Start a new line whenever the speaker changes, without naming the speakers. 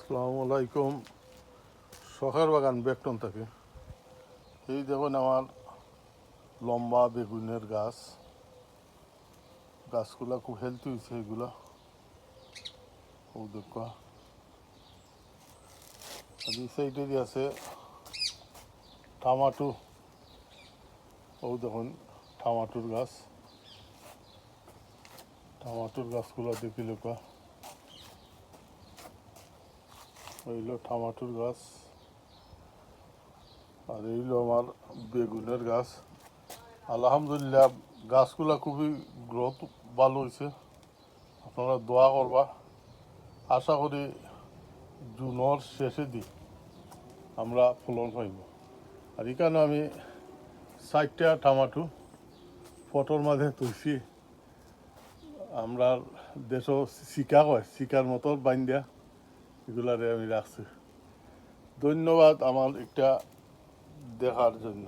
আসসালামু আলাইকুম। শখের বাগান বেকটন থাকে। এই দেখুন আমার লম্বা বেগুনের গাছ। গাছগুলা খুব হেলদি হয়েছে এগুলা। ও দেখো, আর এই সাইডে আছে টমাটো। ও দেখুন টমাটোর গাছ। টমাটোর গাছগুলো দেখিল এইলো টমাটোর গাছ। আর এইলো আমার বেগুনের গাছ। আলহামদুলিল্লাহ গাছগুলা খুবই গ্রোথ ভালো হয়েছে। আপনারা দোয়া করবা। আশা করি জুনের শেষে দিই আমরা ফলন পাইব। আর এখানে আমি 60টা টমাটো ফটোর মাঝে তুলছি। আমরা দেশও শিকা কয়, শিকার মতো বাইন্দা এগুলারে আমি রাখছি। ধন্যবাদ আমার একটা দেখার জন্য।